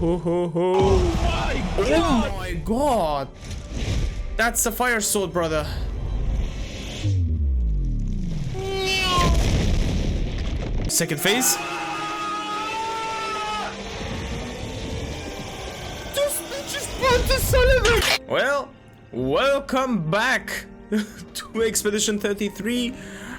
Ho ho ho. Oh my god. That's a fire sword, brother. Second phase. This bitch is Pontiff Sulyvahn. Well, welcome back to Expedition 33.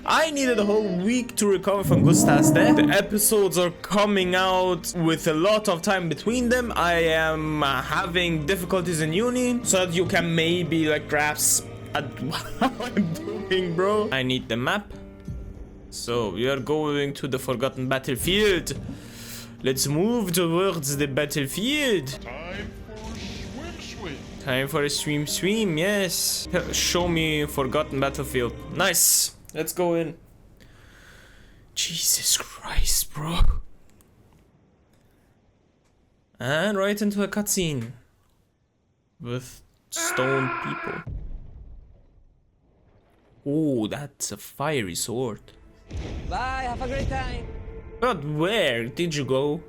I needed a whole week to recover from Gustave's death. The episodes are coming out with a lot of time between them. I am having difficulties in uni, so that you can maybe like grasp at what I'm doing, bro. I need the map. So we are going to the forgotten battlefield. Let's move towards the battlefield. Time for a swim, yes. Show me forgotten battlefield. Nice. Let's go in. Jesus Christ, bro. And right into a cutscene with stone people. Oh, that's a fiery sword. Bye, have a great time. But where did you go?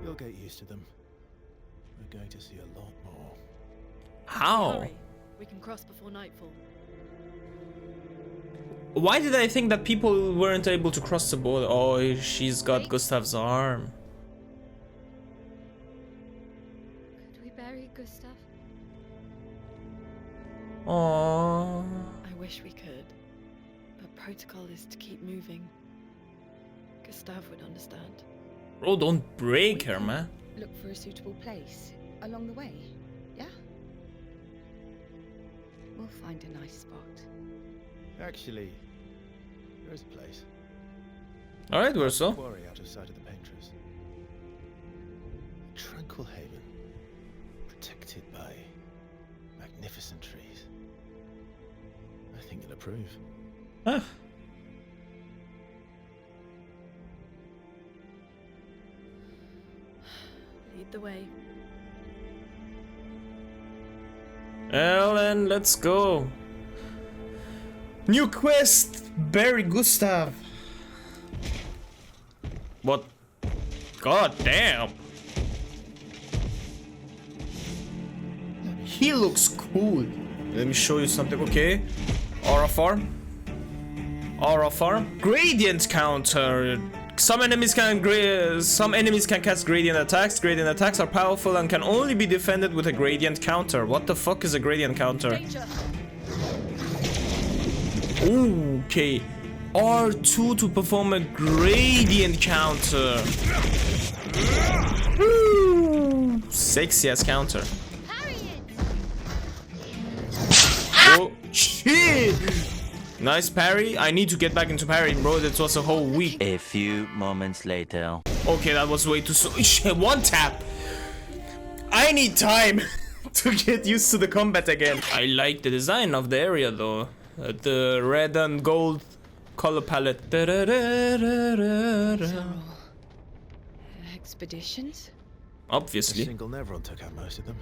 You'll get used to them. We're going to see a lot more. How? Hurry. We can cross before nightfall. Why did I think that people weren't able to cross the border? Oh, she's got Gustave's arm. Could we bury Gustave? Aww. I wish we could, but protocol is to keep moving. Gustave would understand. Bro, don't break her, man. Look for a suitable place along the way, yeah? We'll find a nice spot. Actually, there is a place. Alright, where so? Quarry out of sight of the painters. A tranquil haven, protected by magnificent trees. I think you'll approve. Ah. Lead the way. Well, then let's go. New quest, bury Gustave. What? God damn. He looks cool. Let me show you something. Okay. Aura farm. Aura farm. Gradient counter. Some enemies can cast gradient attacks. Gradient attacks are powerful and can only be defended with a gradient counter. What the fuck is a gradient counter? Danger. Okay. R2 to perform a gradient counter. Woo! Sexy ass counter. Oh shit! Nice parry. I need to get back into parrying, bro. That was a whole week. A few moments later. Okay, that was way too slow. Shit, one tap. I need time to get used to the combat again. I like the design of the area though. The red and gold color palette. Expeditions? A Obviously. single Nevron took out most of them.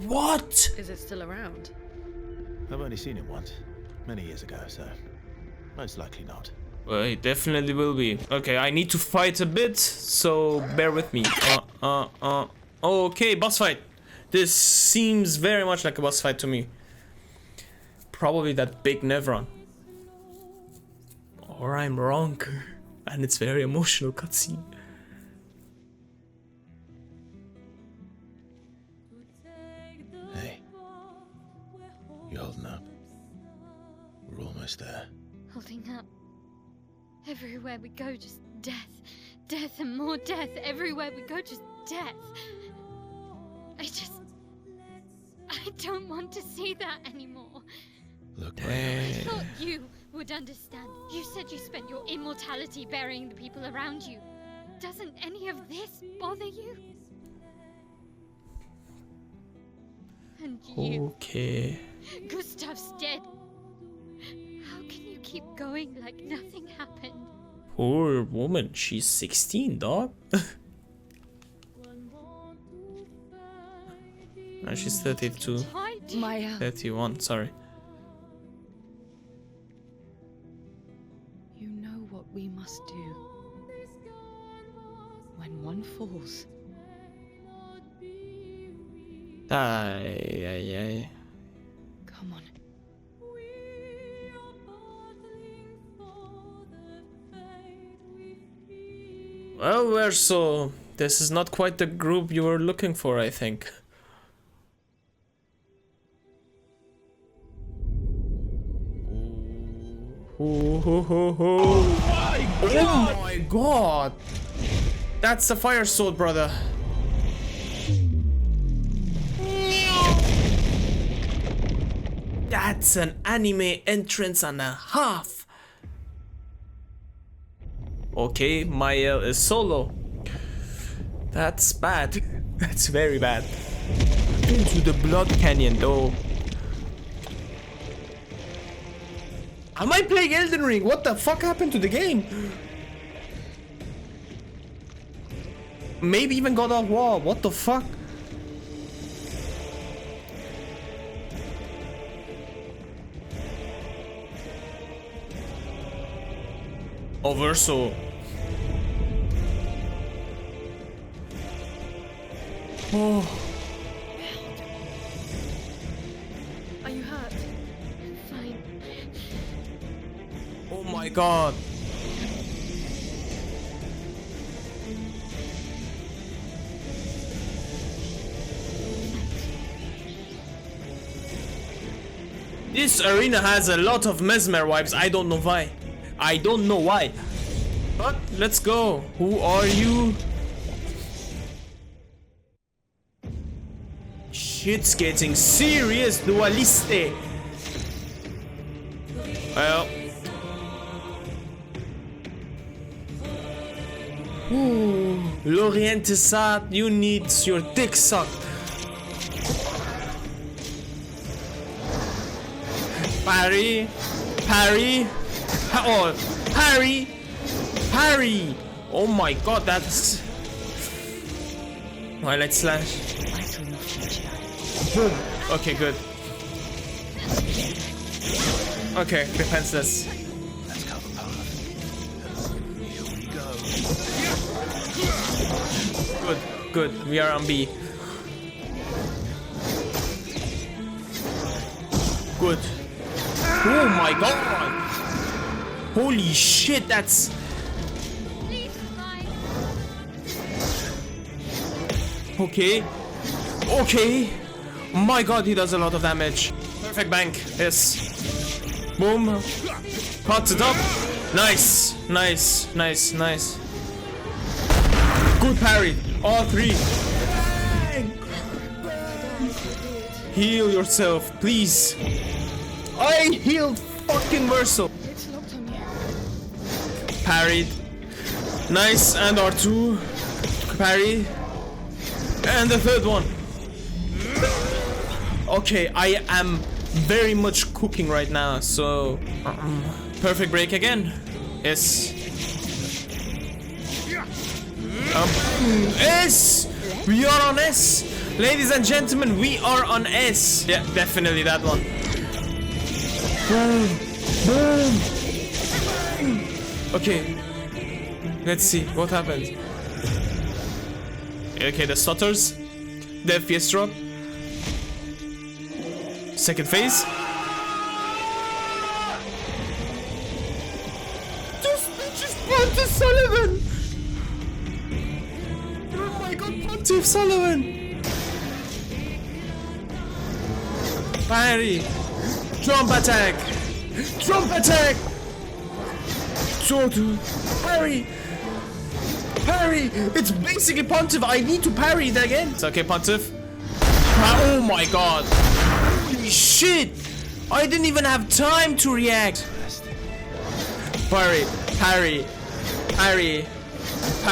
What? Is it still around? I've only seen it once, many years ago, so most likely not. Well, it definitely will be. Okay, I need to fight a bit, so bear with me. Okay, boss fight. This seems very much like a boss fight to me. Probably that big Nevron. Or I'm wrong. And it's very emotional cutscene. Hey, you holding up? We're almost there. Holding up. Everywhere we go, just death. Death and more death. Everywhere we go, just death. I don't want to see that anymore. Look, I thought you would understand. You said you spent your immortality burying the people around you. Doesn't any of this bother you? And you, Okay. Gustave's dead. How can you keep going like nothing happened? Poor woman, she's 16, dog. No, she's 32. Why do Maya, 31, sorry. you know what we we must do. When one falls, Ay, ay, ay. come on. Well, Verso, this is not quite the group you were looking for, I think. Oh my god! That's the fire sword, brother. That's an anime entrance and a half. Okay, Mael is solo. That's bad. That's very bad. Into the Blood Canyon, though. Am I playing Elden Ring? What the fuck happened to the game? Maybe even God of War. What the fuck? Oh, Verso. Oh. Are you hurt? Fine. Oh my god. This arena has a lot of Mesmer vibes. I don't know why. I don't know why. But let's go. Who are you? Shit's getting serious, Dualiste. Well. Ooh, L'Oriente Sat, you need your dick sucked. Parry, parry, oh, parry, parry. Oh my god, that's. Well, let's slash. Boom. Okay, good. Okay, defenseless. Let's cover path. Here we go. Good, good. We are on B. Good. Oh my god! Holy shit, that's. Please fly. Okay. Okay. My god, he does a lot of damage. Perfect bank. Yes. Boom. Cut it up. Nice. Nice. Nice. Nice. Good parry. All three. Heal yourself, please. I healed fucking Verso. It's locked on you. Parried. Nice. And R2. Parry. And the third one. Okay, I am very much cooking right now, so perfect break again. Yes. S. We are on S, ladies and gentlemen. We are on S. Yeah, definitely that one. Boom, boom. Okay, let's see what happens. Okay, the stutters, the FPS drop. Second phase. This bitch is Pontiff Sulyvahn! Oh my god, Pontiff Sulyvahn! Parry! Jump attack! Jump attack! Sortu! Parry! Parry! It's basically Pontiff. I need to parry it again. It's okay, Pontiff. Oh my god! Holy shit! I didn't even have time to react. Parry, parry, parry,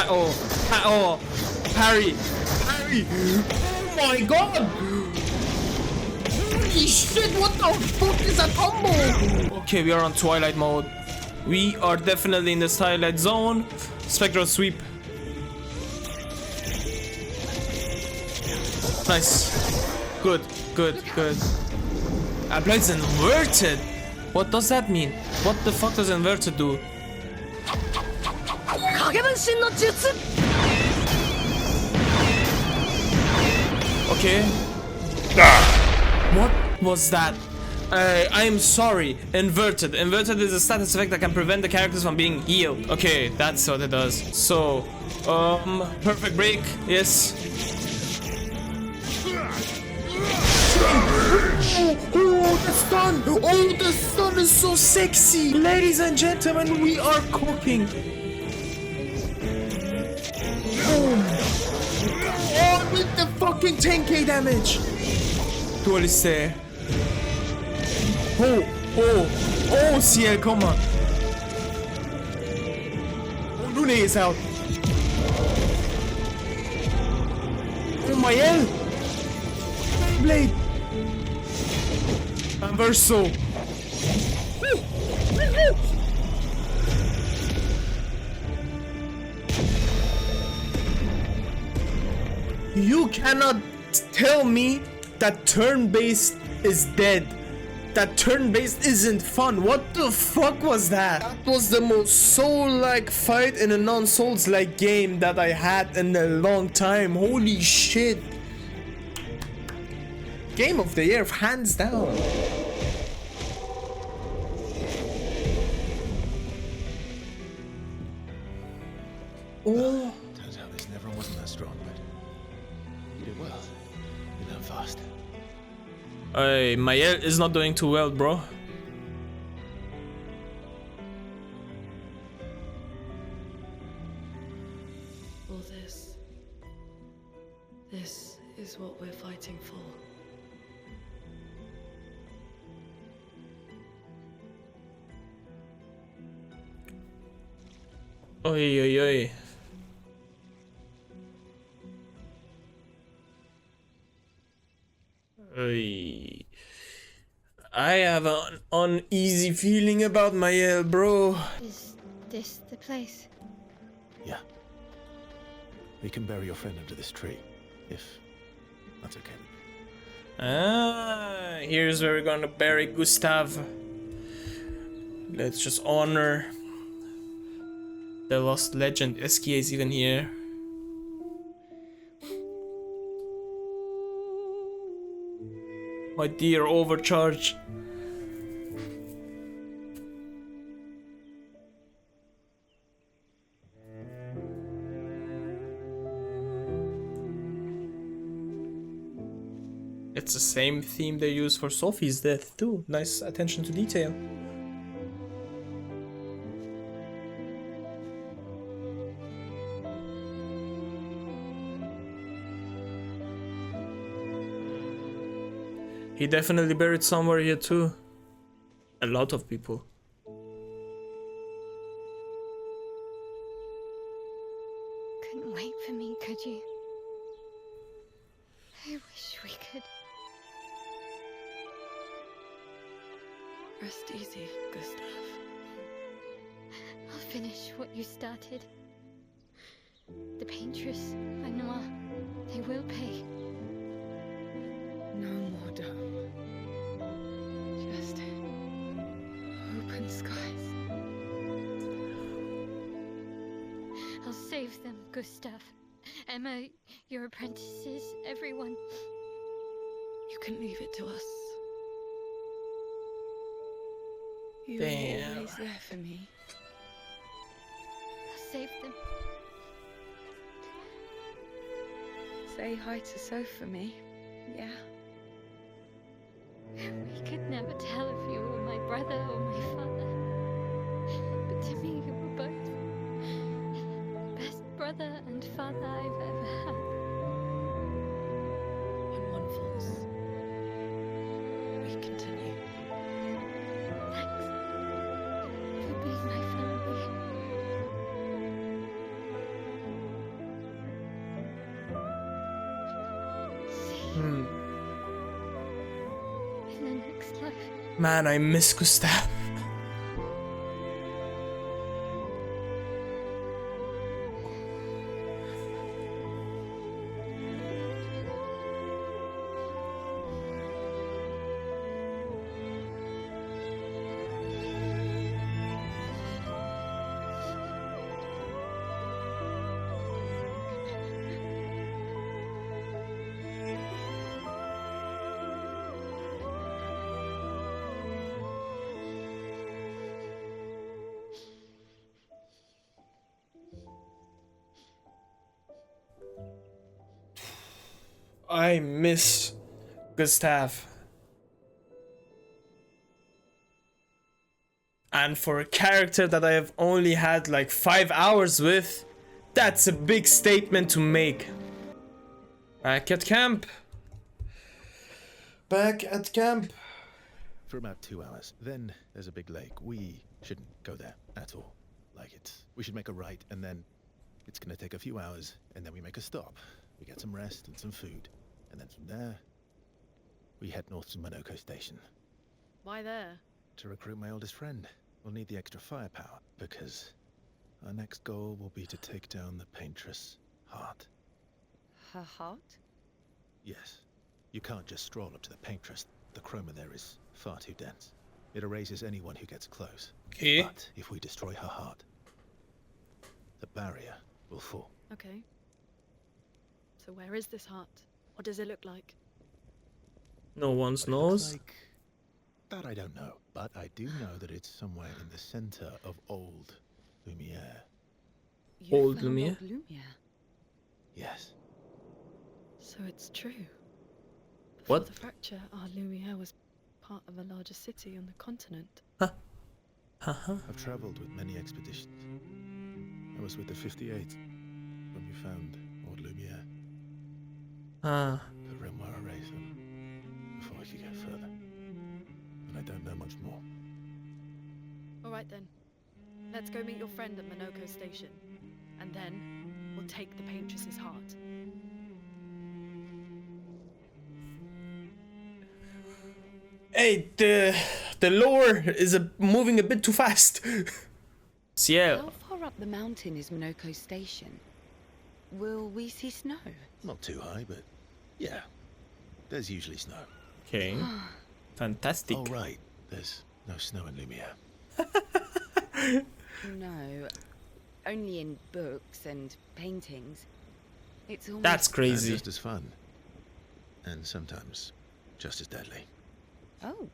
oh, parry, parry. Oh my god! Holy shit! What the fuck is that combo? Okay, we are on Twilight mode. We are definitely in the Twilight zone. Spectral sweep. Nice. Good, good, good. Applies inverted. What does that mean? What the fuck does inverted do? Okay. What was that? I am sorry. Inverted. Inverted is a status effect that can prevent the characters from being healed. Okay, that's what it does. So, perfect break. Yes. Oh, the sun! Oh, the sun is so sexy! Ladies and gentlemen, we are cooking. Oh, with the fucking 10k damage! Dualiste. Oh, Ciel, come on. Oh, Lune is out. Oh, Mael! Blade! Verso. You cannot tell me that turn-based is dead. That turn-based isn't fun. What the fuck was that? That was the most soul-like fight in a non-souls-like game that I had in a long time. Holy shit. Game of the year, hands down. Oh. Turns out this never wasn't that strong, but you did well. You learn fast. Hey, Mael is not doing too well, bro. All this. This is what we're fighting for. Oi, oi, oi. Oi. I have an uneasy feeling about Mael, bro. Is this the place? Yeah. We can bury your friend under this tree, if that's okay. Ah, here's where we're gonna bury Gustave. Let's just honor the lost legend. Eskia is even here. My dear overcharge. It's the same theme they use for Sophie's death too. Nice attention to detail. He definitely buried somewhere here too. A lot of people. Couldn't wait for me, could you? I wish we could. Rest easy, Gustave. I'll finish what you started. The paintress, Noir, they will pay. No more dome. Just open skies. I'll save them, Gustave. Emma, your apprentices, everyone. You can leave it to us. You Damn. were always there for me. I'll save them. Say hi to Soph for me. Yeah. We could never tell if you were my brother or my father. But to me, you were both. Best brother and father I've ever had. When one falls, we continue. Thanks for being my family. See you in the next life. Man, I miss Gustave. I miss Gustave. And for a character that I have only had like 5 hours with, that's a big statement to make. Back at camp. Back at camp. For about 2 hours. Then there's a big lake. We shouldn't go there at all. We should make a right, and then it's gonna take a few hours, and then we make a stop. We get some rest and some food. And then from there, we head north to Monoko Station. Why there? To recruit my oldest friend. We'll need the extra firepower, because our next goal will be to take down the paintress Heart. Her heart? Yes. You can't just stroll up to the paintress. The chroma there is far too dense. It erases anyone who gets close. Okay. But if we destroy her heart, the barrier will fall. Okay. So where is this heart? What does it look like? No one What it knows. looks like, that I don't know. But I do know that it's somewhere in the center of old Lumiere. You Old found Lumiere? Old Lumiere. Yes. So it's true. Before What? the fracture, our Lumiere was part of a larger city on the continent. Haha. I've traveled with many expeditions. I was with the 58th when we found old Lumiere. Ah. The Renoir erased them before I could get further. And I don't know much more. Alright then. Let's go meet your friend at Monoko Station. And then we'll take the paintress's heart. Hey, the lore is moving a bit too fast. Ciel. How far up the mountain is Monoko Station? Will we see snow? Not too high, but yeah. There's usually snow. Okay. Fantastic. Oh, right. There's no snow in Lumiere. No. Only in books and paintings. It's almost... That's And crazy. just as fun. And sometimes just as deadly. Oh.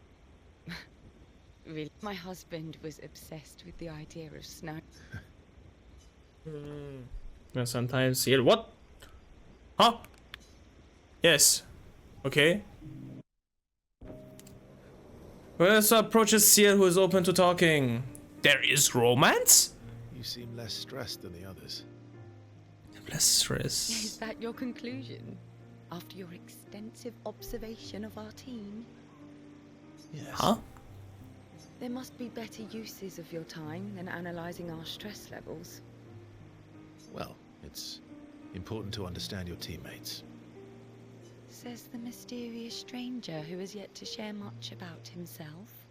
Really? My husband was obsessed with the idea of snow. Yeah, sometimes Ciel. What? Huh? Yes. Okay. Ursa approaches Ciel, who is open to talking. There is romance? You seem less stressed than the others. Less stress. Is that your conclusion? After your extensive observation of our team? Yes. Huh? There must be better uses of your time than analyzing our stress levels. Well, it's important to understand your teammates. Says the mysterious stranger who has yet to share much about himself.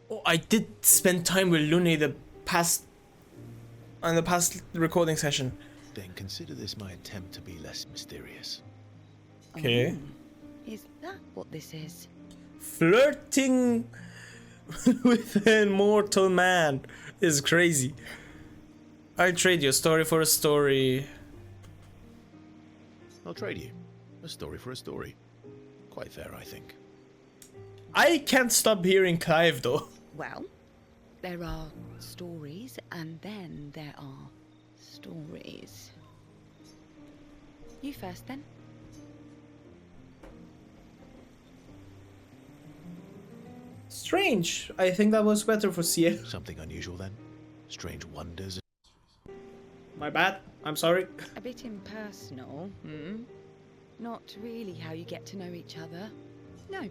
Oh, I did spend time with Lune on the past recording session. Then consider this my attempt to be less mysterious. Okay. Oh, is that what this is? Flirting with an immortal man is crazy. I trade you a story for a story. I'll trade you. A story for a story. Quite fair, I think. I can't stop hearing Clive though. Well, there are stories and then there are stories. You first then. Strange. I think that was better for Ciel. Something unusual then? Strange wonders? My bad. I'm sorry. A bit impersonal, Not really how you get to know each other. No.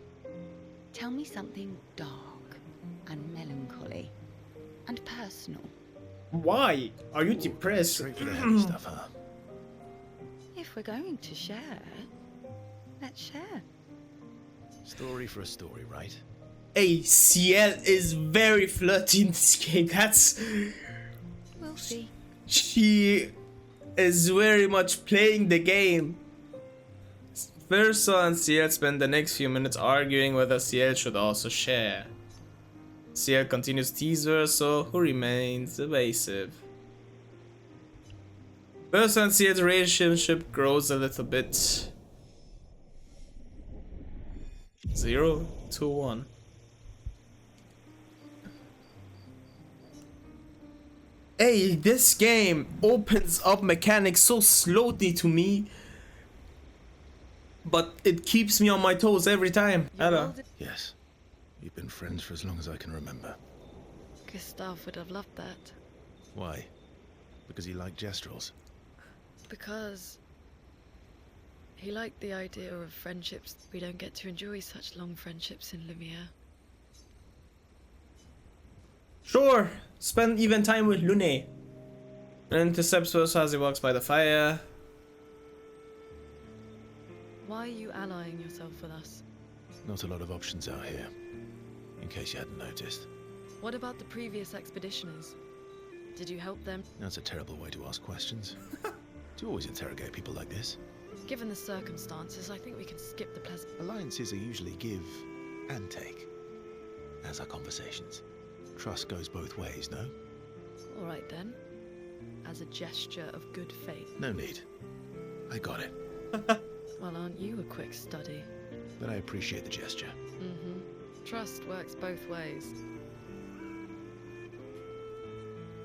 Tell me something dark and melancholy and personal. Why? Are you depressed? Straight for the heavy stuff, huh? If we're going to share, let's share. Story for a story, right? Hey, Ciel is very flirty in this game. We'll see. She is very much playing the game. Verso and Ciel spend the next few minutes arguing whether Ciel should also share. Ciel continues to tease Verso, who remains evasive. Verso and Ciel's relationship grows a little bit. 0 to 1. Hey, this game opens up mechanics so slowly to me. but it keeps me on my toes every time. Ella. Yes. We've been friends for as long as I can remember. Gustave would have loved that. Why? Because he liked gestrels. Because he liked the idea of friendships. We don't get to enjoy such long friendships in Lumiere. Sure, spend even time with Lune. And intercepts us as he walks by the fire. Why are you allying yourself with us? Not a lot of options out here, in case you hadn't noticed. What about the previous expeditioners? Did you help them? That's a terrible way to ask questions. Do you always interrogate people like this? Given the circumstances, I think we can skip the pleasant. Alliances are usually give and take, as are conversations. Trust goes both ways, no? All right then. As a gesture of good faith. No need. I got it. Well, aren't you a quick study? But I appreciate the gesture. Mm-hmm. Trust works both ways.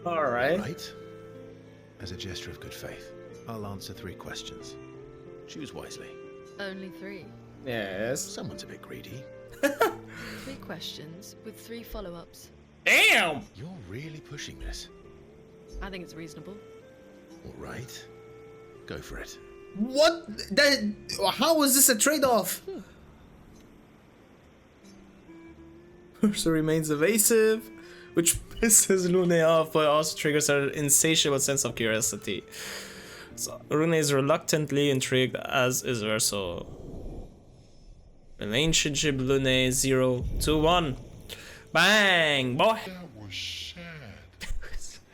Alright. Right? As a gesture of good faith, I'll answer 3 questions. Choose wisely. Only 3. Yes. Someone's a bit greedy. 3 questions with 3 follow-ups. Damn! You're really pushing this. I think it's reasonable. All right. Go for it. What? That? How is this a trade-off? Ursa remains evasive, which pisses Lune off, but also triggers her insatiable sense of curiosity. So Rune is reluctantly intrigued, as is Urso. Relationship Lune 0 to 1. Bang, boy. That was sad.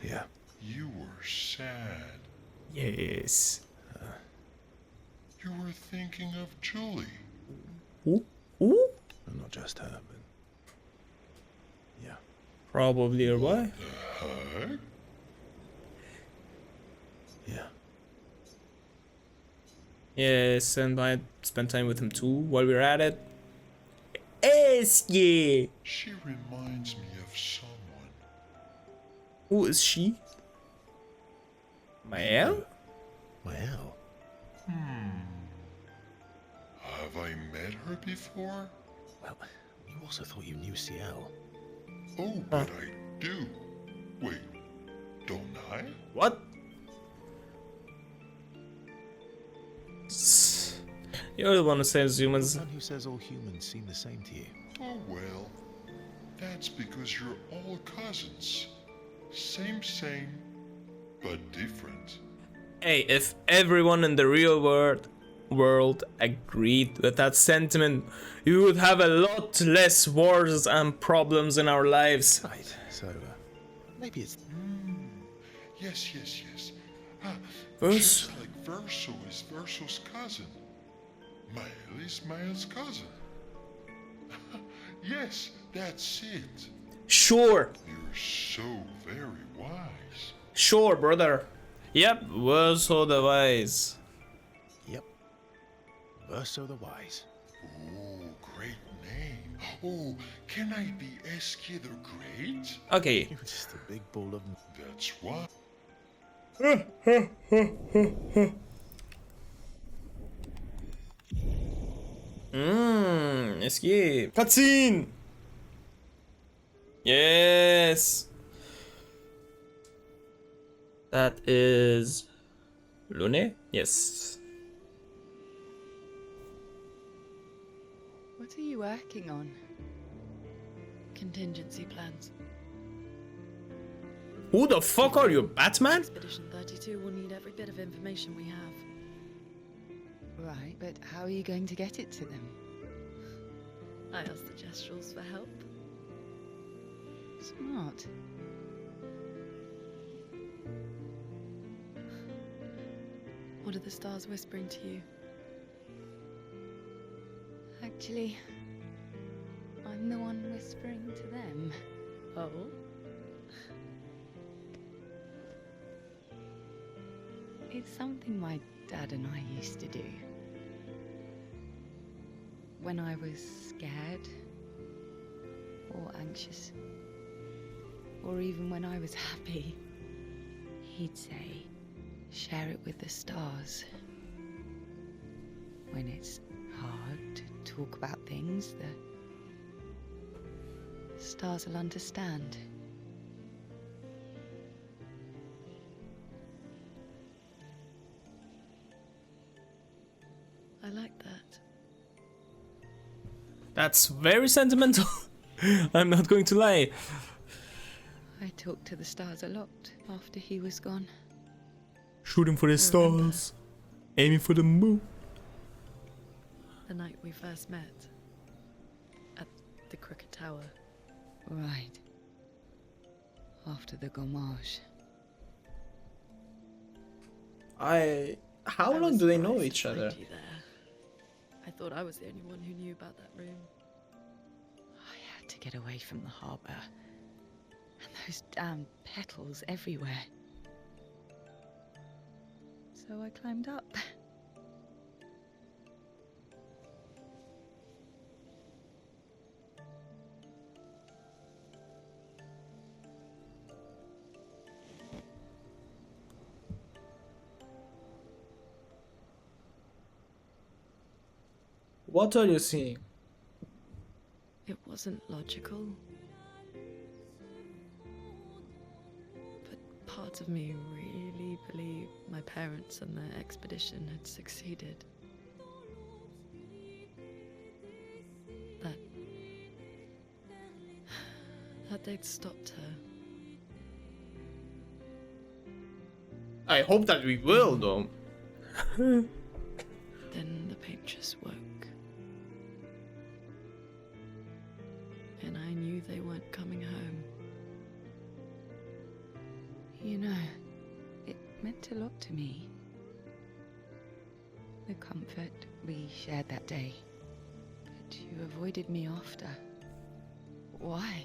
Yeah. You were sad. Yes. You were thinking of Julie. Ooh, ooh. Well, not just her, but... Yeah. Probably or why? Huh? Yeah. Yes, and I spent time with him too while we were at it. Yes, yeah. She reminds me of someone. Who is she? Mael? Mael? Have I met her before? Well, you also thought you knew CL. Oh, but I do. Wait, don't I? What? You're the one who saves humans. The one who says all humans seem the same to you. Oh well, that's because you're all cousins. Same, but different. Hey, if everyone in the real world agreed with that sentiment, you would have a lot less wars and problems in our lives. Right, so, maybe it's... Yes. Verse? Just like Verso is Verso's cousin. Mael is Mael's cousin. Yes, that's it. Sure. You're so very wise. Sure, brother. Yep, Verso the Wise. Yep. Verso the Wise. Oh, great name. Oh, can I be Eskia the Great? Okay. You're just a big ball of... That's why. Escape. Cutscene! Yes! That is... Lune? Yes. What are you working on? Contingency plans. Who the fuck are you, Batman? Expedition 32 will need every bit of information we have. Right, but how are you going to get it to them? I asked the Gestrals for help. Smart. What are the stars whispering to you? Actually, I'm the one whispering to them. Oh? It's something my dad and I used to do. When I was scared, or anxious, or even when I was happy, he'd say, share it with the stars. When it's hard to talk about things, the stars will understand. I like that. That's very sentimental. I'm not going to lie. I talked to the stars a lot after he was gone. Shooting for the stars, aiming for the moon. The night we first met. At the Crooked Tower. Right. After the gommage. How I long was do they know surprised each to find other? you there. I thought I was the only one who knew about that room. I had to get away from the harbour. And those damn petals everywhere. So I climbed up. What are you seeing? It wasn't logical. But part of me really believed my parents and their expedition had succeeded. That they'd stopped her. I hope that we will, though. Then the paint just woke. And I knew they weren't coming home. You know, it meant a lot to me. The comfort we shared that day. But you avoided me after. Why?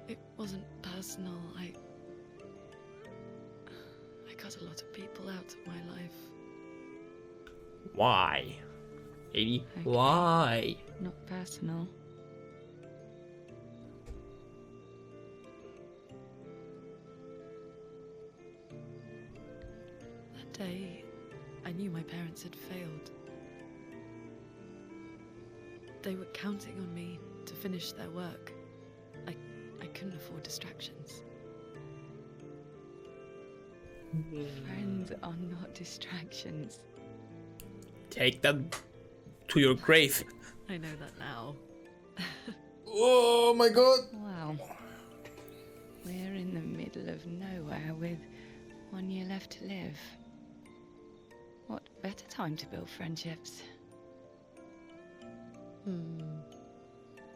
It wasn't personal. I cut a lot of people out of my life. Why? Katie, Okay. why? Not personal. That day, I knew my parents had failed. They were counting on me to finish their work. I couldn't afford distractions. Friends are not distractions. Take that to your grave. I know that now. Oh my god. Wow. We're in the middle of nowhere with 1 year left to live. What better time to build friendships?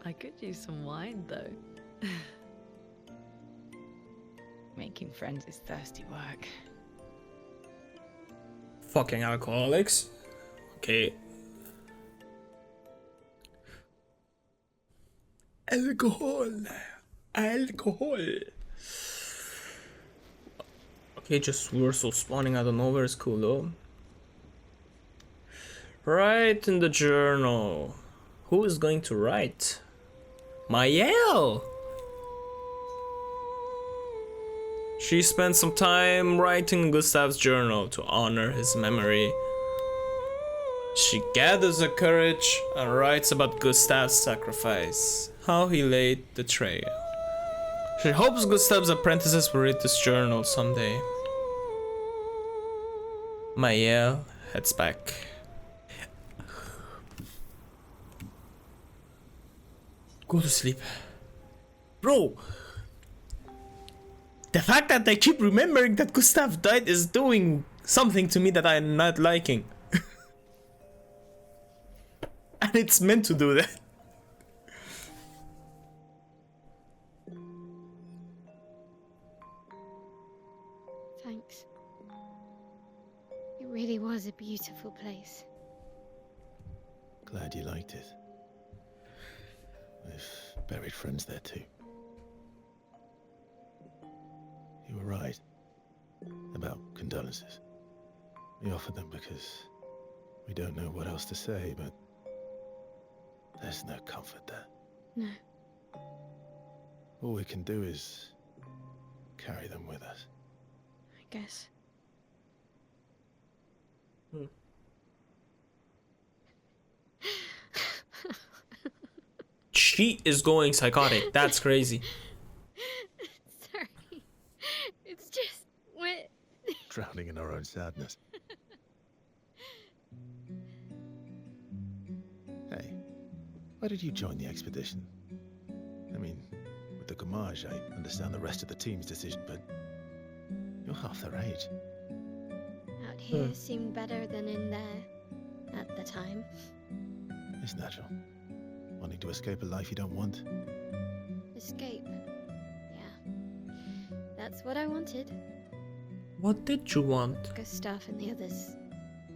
I could use some wine, though. Making friends is thirsty work. Fucking alcoholics. Okay. Alcohol. Okay, just we're so spawning out of nowhere is cool though. Write in the journal. Who is going to write? Mayel! She spent some time writing Gustave's journal to honor his memory. She gathers her courage and writes about Gustave's sacrifice, how he laid the trail. She hopes Gustave's apprentices will read this journal someday. Mayel heads back. Go to sleep. Bro! The fact that I keep remembering that Gustave died is doing something to me that I'm not liking. And it's meant to do that. Thanks. It really was a beautiful place. Glad you liked it. We've buried friends there too. You were right about condolences. We offered them because we don't know what else to say, but there's no comfort there. No. All we can do is carry them with us. I guess. She is going psychotic. That's crazy. Sorry. It's just what. Drowning in our own sadness. Hey, why did you join the expedition? I mean, with the Gamage, I understand the rest of the team's decision, but you're half their age. Out here seemed better than in there at the time. It's natural. Wanting to escape a life you don't want. Escape. Yeah. That's what I wanted. What did you want? Gustave and the others,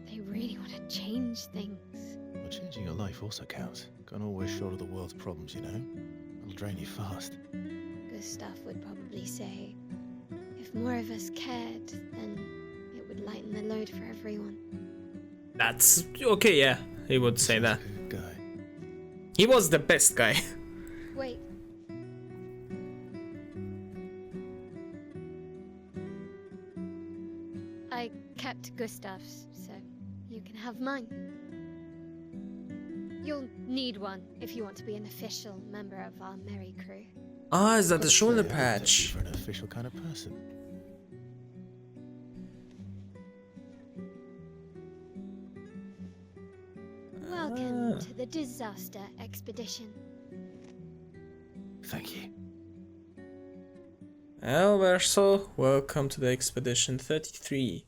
they really want to change things. Well, changing your life also counts. Can't always shoulder the world's problems, you know? It'll drain you fast. Gustave would probably say, if more of us cared, then it would lighten the load for everyone. That's okay, yeah. He would say that. Good guy. He was the best guy. Wait. I kept Gustave's, so you can have mine. You'll need one if you want to be an official member of our merry crew. Ah, is that the shoulder Say, I would take you patch? for an official kind of person. Welcome to the disaster expedition. Thank you. Well, Verso, welcome to the Expedition 33.